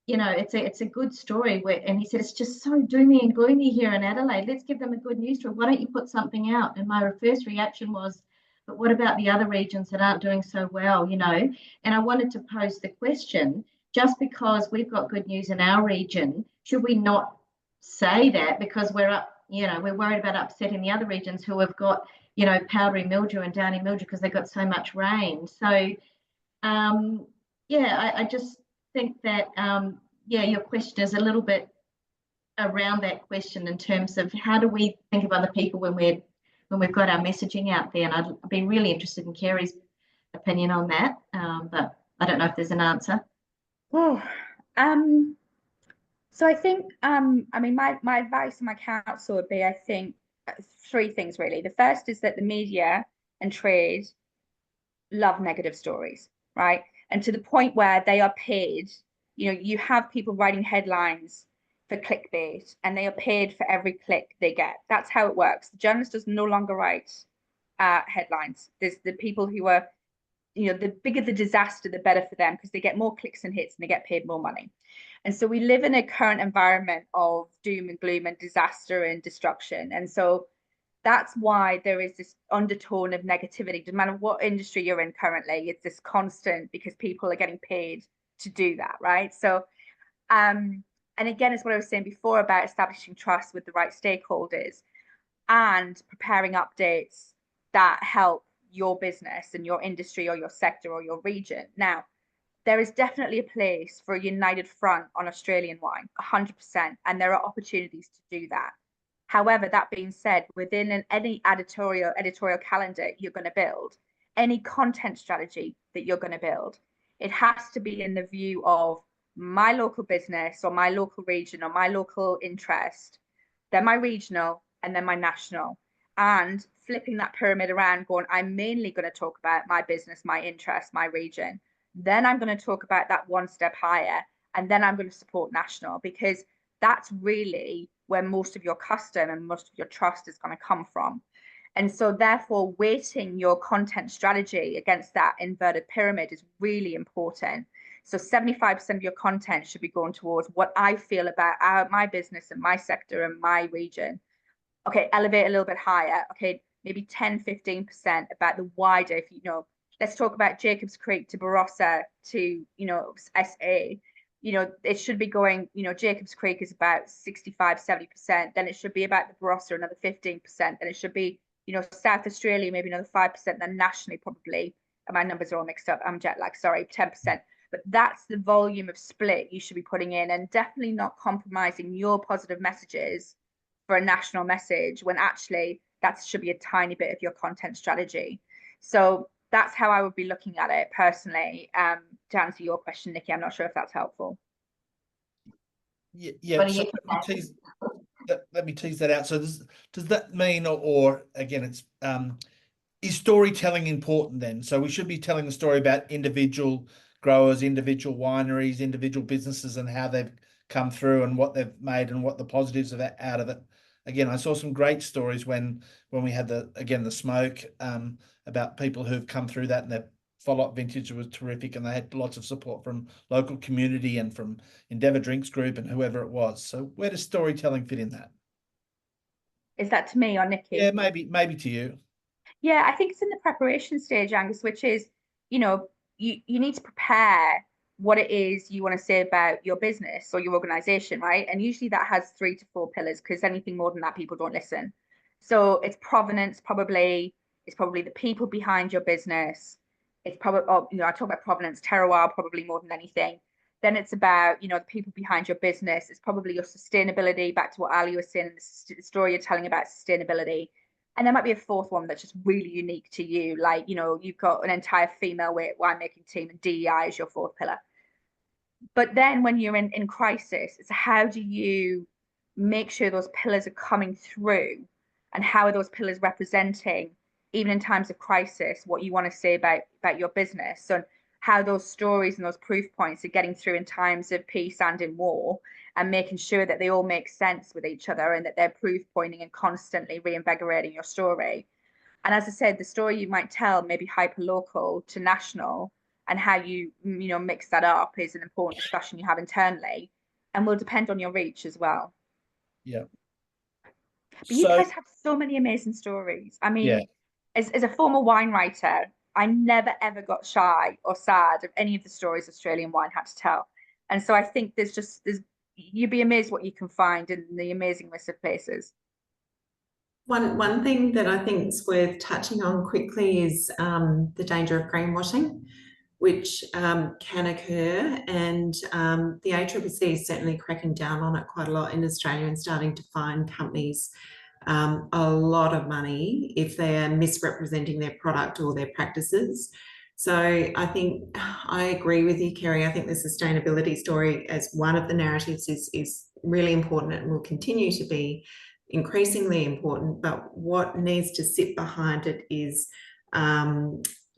you know, it's a good story and he said it's just so doomy and gloomy here in Adelaide, let's give them a good news story, why don't you put something out? And my first reaction was, but what about the other regions that aren't doing so well, you know? And I wanted to pose the question, just because we've got good news in our region, should we not say that because we're worried about upsetting the other regions who have got, you know, powdery mildew and downy mildew because they got so much rain? So yeah, I just think that yeah, your question is a little bit around that question in terms of how do we think of other people when we've got our messaging out there. And I'd be really interested in Kerry's opinion on that, but I don't know if there's an answer. Oh, so I think I mean my advice and my counsel would be, I think, three things really. The first is that the media and trade love negative stories, right? And to the point where they are paid, you know, you have people writing headlines for clickbait and they are paid for every click they get. That's how it works. The journalist does no longer write headlines. There's the people who are, you know, the bigger the disaster, the better for them, because they get more clicks and hits and they get paid more money. And so we live in a current environment of doom and gloom and disaster and destruction. And so that's why there is this undertone of negativity. No matter what industry you're in currently, it's this constant, because people are getting paid to do that, right? So, and again, it's what I was saying before about establishing trust with the right stakeholders and preparing updates that help your business and your industry or your sector or your region. Now, there is definitely a place for a united front on Australian wine, 100%, and there are opportunities to do that. However, that being said, within any editorial calendar you're going to build, any content strategy that you're going to build, it has to be in the view of my local business or my local region or my local interest, then my regional, and then my national. And flipping that pyramid around, going, I'm mainly going to talk about my business, my interest, my region. Then I'm going to talk about that one step higher, and then I'm going to support national, because that's really where most of your custom and most of your trust is going to come from. And so therefore, weighting your content strategy against that inverted pyramid is really important. So 75% of your content should be going towards what I feel about my business and my sector and my region. Okay, elevate a little bit higher. Okay, maybe 10, 15% about the wider, if you know, let's talk about Jacobs Creek to Barossa to, you know, SA. You know, it should be going, you know, Jacobs Creek is about 65, 70%. Then it should be about the Barossa, another 15%. Then it should be, you know, South Australia, maybe another 5%. Then nationally, probably, my numbers are all mixed up. I'm jet lagged, sorry, 10%. But that's the volume of split you should be putting in, and definitely not compromising your positive messages for a national message when actually that should be a tiny bit of your content strategy. So that's how I would be looking at it personally. To answer your question, Nikki, I'm not sure if that's helpful. Yeah. What do So you let me tease that out. So does that mean, or again, it's is storytelling important then? So we should be telling the story about individual growers, individual wineries, individual businesses, and how they've come through and what they've made and what the positives of that out of it. Again, I saw some great stories when we had the smoke about people who've come through that, and their follow-up vintage was terrific, and they had lots of support from local community and from Endeavour Drinks Group and whoever it was. So where does storytelling fit in that? Is that to me or Nikki? Yeah, maybe to you. Yeah, I think it's in the preparation stage, Angus, which is, you need to prepare what it is you want to say about your business or your organization, right? And usually that has 3 to 4 pillars, because anything more than that, people don't listen. So it's provenance, it's probably the people behind your business. It's probably, I talk about provenance, terroir, probably more than anything. Then it's about, the people behind your business. It's probably your sustainability, back to what Ali was saying, the story you're telling about sustainability. And there might be a fourth one that's just really unique to you. Like, you've got an entire female winemaking team, and DEI is your fourth pillar. But then when you're in crisis, it's how do you make sure those pillars are coming through, and how are those pillars representing, even in times of crisis, what you want to say about your business. So how those stories and those proof points are getting through in times of peace and in war, and making sure that they all make sense with each other, and that they're proof pointing and constantly reinvigorating your story. And as I said, the story you might tell may be hyper local to national, and how you mix that up is an important discussion you have internally, and will depend on your reach as well. Yeah. But you guys have so many amazing stories. I mean, yeah. as a former wine writer, I never ever got shy or sad of any of the stories Australian wine had to tell. And so I think you'd be amazed what you can find in the amazing list of places. One thing that I think is worth touching on quickly is the danger of greenwashing, which can occur, and the ACCC is certainly cracking down on it quite a lot in Australia, and starting to fine companies a lot of money if they are misrepresenting their product or their practices. So I think I agree with you, Kerry. I think the sustainability story as one of the narratives is really important, and will continue to be increasingly important. But what needs to sit behind it is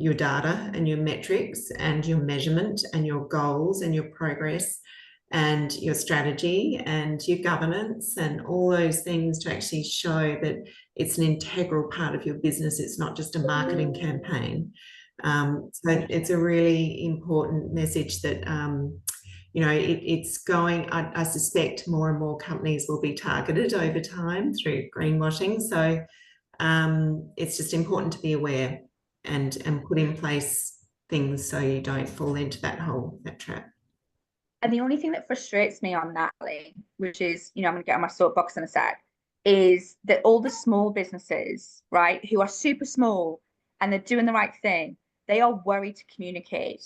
your data and your metrics and your measurement and your goals and your progress and your strategy and your governance and all those things, to actually show that it's an integral part of your business. It's not just a marketing campaign. So it's a really important message that it's going. I suspect more and more companies will be targeted over time through greenwashing. So it's just important to be aware and put in place things so you don't fall into that trap. And the only thing that frustrates me on that, Lee, which is, I'm going to get on my soapbox in a sec, is that all the small businesses, right, who are super small and they're doing the right thing, they are worried to communicate,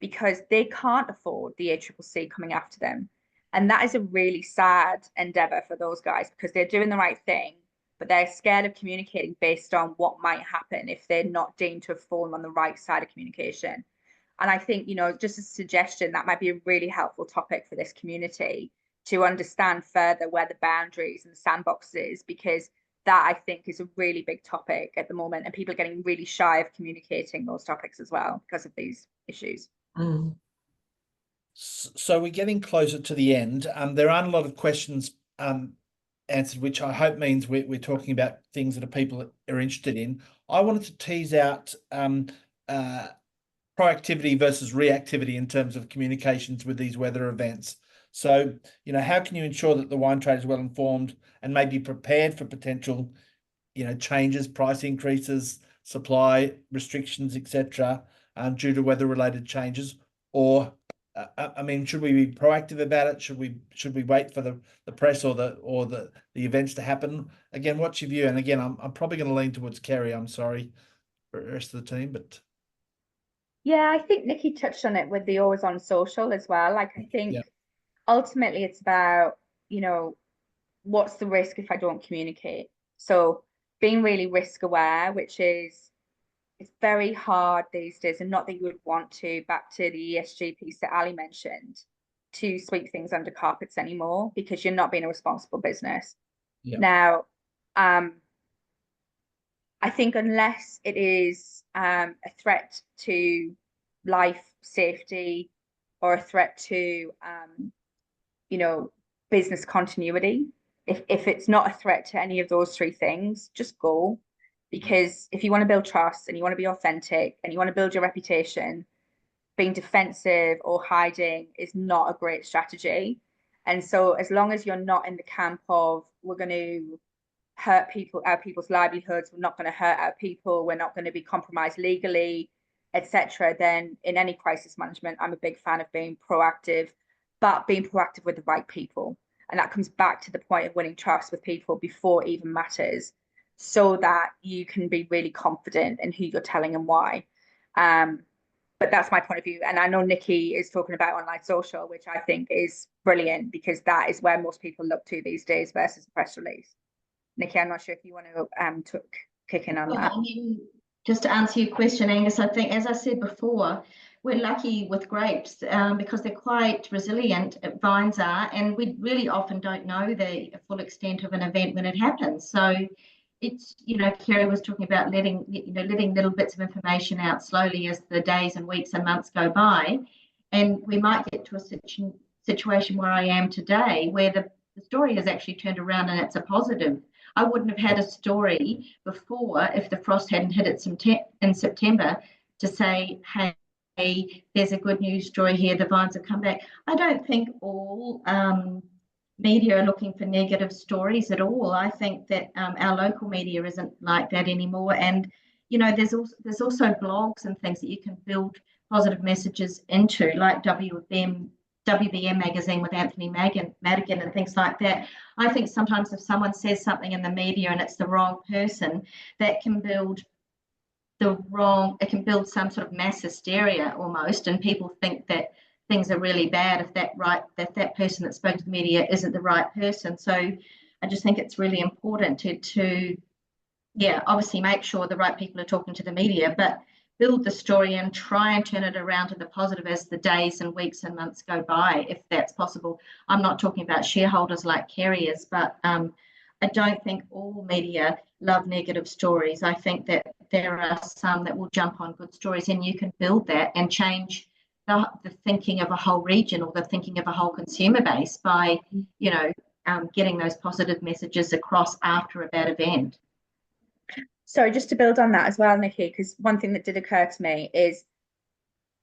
because they can't afford the ACCC coming after them. And that is a really sad endeavor for those guys, because they're doing the right thing, but they're scared of communicating based on what might happen if they're not deemed to have fallen on the right side of communication. And I think, just a suggestion, that might be a really helpful topic for this community to understand further where the boundaries and the sandbox is, because that, I think, is a really big topic at the moment, and people are getting really shy of communicating those topics as well because of these issues. Mm. So we're getting closer to the end. There aren't a lot of questions answered, which I hope means we're talking about things that people are interested in. I wanted to tease out proactivity versus reactivity in terms of communications with these weather events. So, how can you ensure that the wine trade is well informed and maybe prepared for potential, changes, price increases, supply restrictions, etc., due to weather-related changes? Or, should we be proactive about it? Should we wait for the press or the events to happen? Again, what's your view? And again, I'm probably going to lean towards Kerry. I'm sorry for the rest of the team, but. Yeah, I think Nicki touched on it with the always on social as well. Like, I think ultimately it's about, what's the risk if I don't communicate? So being really risk aware, which is, it's very hard these days, and not that you would want to, back to the ESG piece that Ali mentioned, to sweep things under carpets anymore, because you're not being a responsible business. Yeah. Now, I think unless it is a threat to life, safety, or a threat to business continuity, if it's not a threat to any of those three things, just go. Because if you want to build trust and you want to be authentic and you want to build your reputation, being defensive or hiding is not a great strategy. And so as long as you're not in the camp of we're going to hurt people, our people's livelihoods, we're not going to hurt our people, we're not going to be compromised legally, etc., then in any crisis management, I'm a big fan of being proactive, but being proactive with the right people. And that comes back to the point of winning trust with people before it even matters, so that you can be really confident in who you're telling and why. But that's my point of view. And I know Nicki is talking about online social, which I think is brilliant, because that is where most people look to these days versus a press release. Nicki, I'm not sure if you want to kick in on that. I mean, just to answer your question, Angus, I think, as I said before, we're lucky with grapes because they're quite resilient, vines are, and we really often don't know the full extent of an event when it happens. So it's, Kerry was talking about letting little bits of information out slowly as the days and weeks and months go by. And we might get to a situation where I am today, where the story has actually turned around and it's a positive. I wouldn't have had a story before if the frost hadn't hit it in September to say, hey, there's a good news story here, the vines have come back. I don't think all media are looking for negative stories at all. I think that our local media isn't like that anymore. And, there's also blogs and things that you can build positive messages into, like WBM magazine with Anthony Madigan and things like that. I think sometimes if someone says something in the media and it's the wrong person, that can build some sort of mass hysteria almost, and people think that things are really bad if that person that spoke to the media isn't the right person. So I just think it's really important to obviously make sure the right people are talking to the media, but build the story and try and turn it around to the positive as the days and weeks and months go by, if that's possible. I'm not talking about shareholders like Kerry is, but I don't think all media love negative stories. I think that there are some that will jump on good stories, and you can build that and change the thinking of a whole region or the thinking of a whole consumer base by, getting those positive messages across after a bad event. Sorry, just to build on that as well, Nicki, because one thing that did occur to me is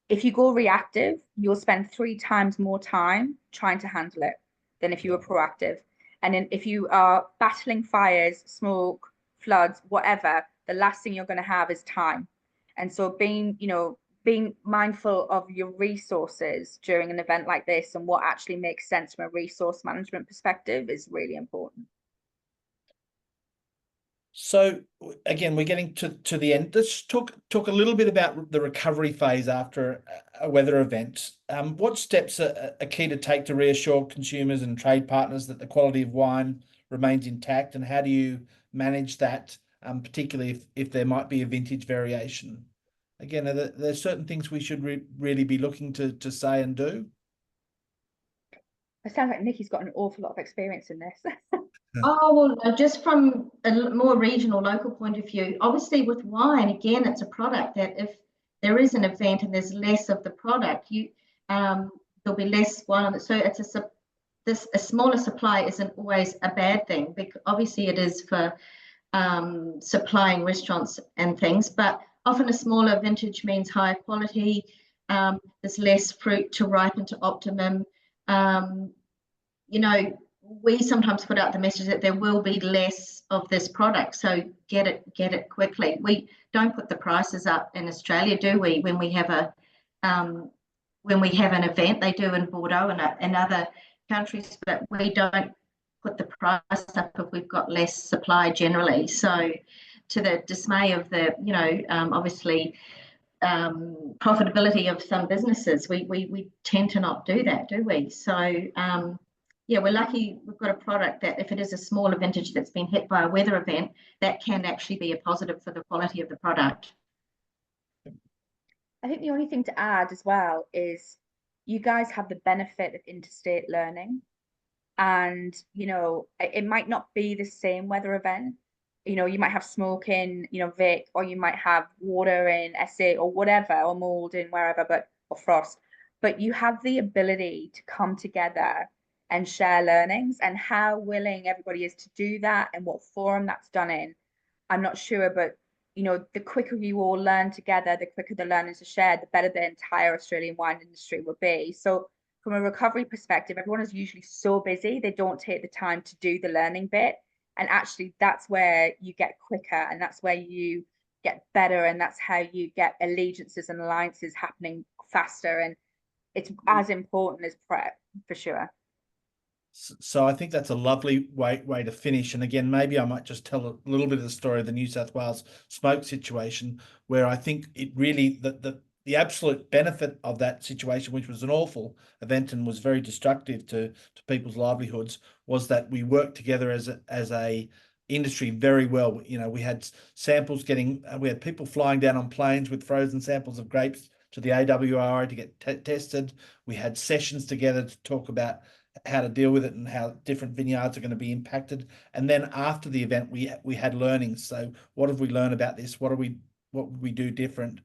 if you go reactive, you'll spend 3 times more time trying to handle it than if you were proactive. And then if you are battling fires, smoke, floods, whatever, the last thing you're going to have is time. And so being mindful of your resources during an event like this and what actually makes sense from a resource management perspective is really important. So again, we're getting to the end. Let's talk a little bit about the recovery phase after a weather event. What steps are key to take to reassure consumers and trade partners that the quality of wine remains intact, and how do you manage that, particularly if there might be a vintage variation? Again, are there certain things we should really be looking to say and do? It sounds like Nicki's got an awful lot of experience in this. Oh, well, just from a more regional, local point of view, obviously with wine, again, it's a product that if there is an event and there's less of the product, there'll be less wine on it. So it's a smaller supply isn't always a bad thing, because obviously it is for supplying restaurants and things, but often a smaller vintage means higher quality. There's less fruit to ripen to optimum. We sometimes put out the message that there will be less of this product, so get it quickly. We don't put the prices up in Australia, do we? When we have an event, they do in Bordeaux and other countries, but we don't put the price up if we've got less supply generally. So, to the dismay of the obviously profitability of some businesses, we tend to not do that, do we? So. We're lucky we've got a product that if it is a smaller vintage that's been hit by a weather event, that can actually be a positive for the quality of the product. I think the only thing to add as well is you guys have the benefit of interstate learning. And, you know, it might not be the same weather event. You know, you might have smoke in, you know, Vic, or you might have water in SA or whatever, or mold in wherever, or frost. But you have the ability to come together and share learnings, and how willing everybody is to do that and what forum that's done in. I'm not sure, but you know, the quicker you all learn together, the quicker the learnings are shared, the better the entire Australian wine industry will be. So from a recovery perspective, everyone is usually so busy, they don't take the time to do the learning bit. And actually, that's where you get quicker, and that's where you get better, and that's how you get allegiances and alliances happening faster. And it's as important as prep, for sure. So I think that's a lovely way to finish. And again, maybe I might just tell a little bit of the story of the New South Wales smoke situation, where I think it really, the absolute benefit of that situation, which was an awful event and was very destructive to people's livelihoods, was that we worked together as a industry very well. You know, we had samples we had people flying down on planes with frozen samples of grapes to the AWRI to get tested. We had sessions together to talk about how to deal with it and how different vineyards are going to be impacted. And then after the event, we had learnings. So what have we learned about this? What would we do different?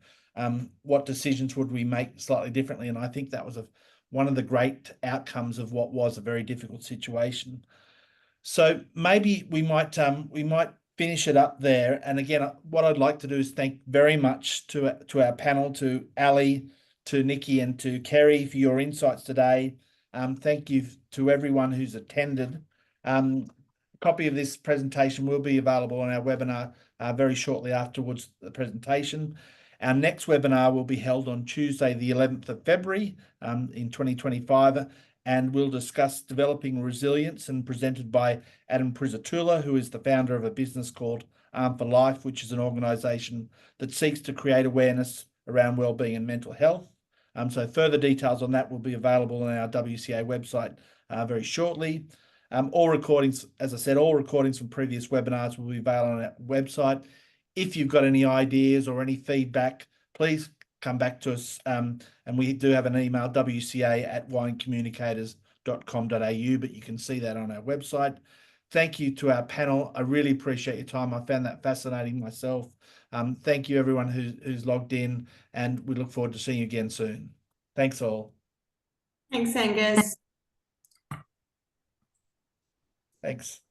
What decisions would we make slightly differently? And I think that was one of the great outcomes of what was a very difficult situation. So maybe we might finish it up there. And again, what I'd like to do is thank very much to our panel, to Ali, to Nicki, and to Kerry for your insights today. Thank you to everyone who's attended. A copy of this presentation will be available on our webinar very shortly afterwards the presentation. Our next webinar will be held on Tuesday, the 11th of February in 2025, and we'll discuss developing resilience, and presented by Adam Prizzatula, who is the founder of a business called Arm for Life, which is an organisation that seeks to create awareness around wellbeing and mental health. So further details on that will be available on our WCA website very shortly. All recordings, as I said, all recordings from previous webinars will be available on our website. If you've got any ideas or any feedback, please come back to us. And we do have an email, wca@winecommunicators.com.au, but you can see that on our website. Thank you to our panel. I really appreciate your time. I found that fascinating myself. Thank you, everyone who's logged in, and we look forward to seeing you again soon. Thanks all. Thanks, Angus. Thanks.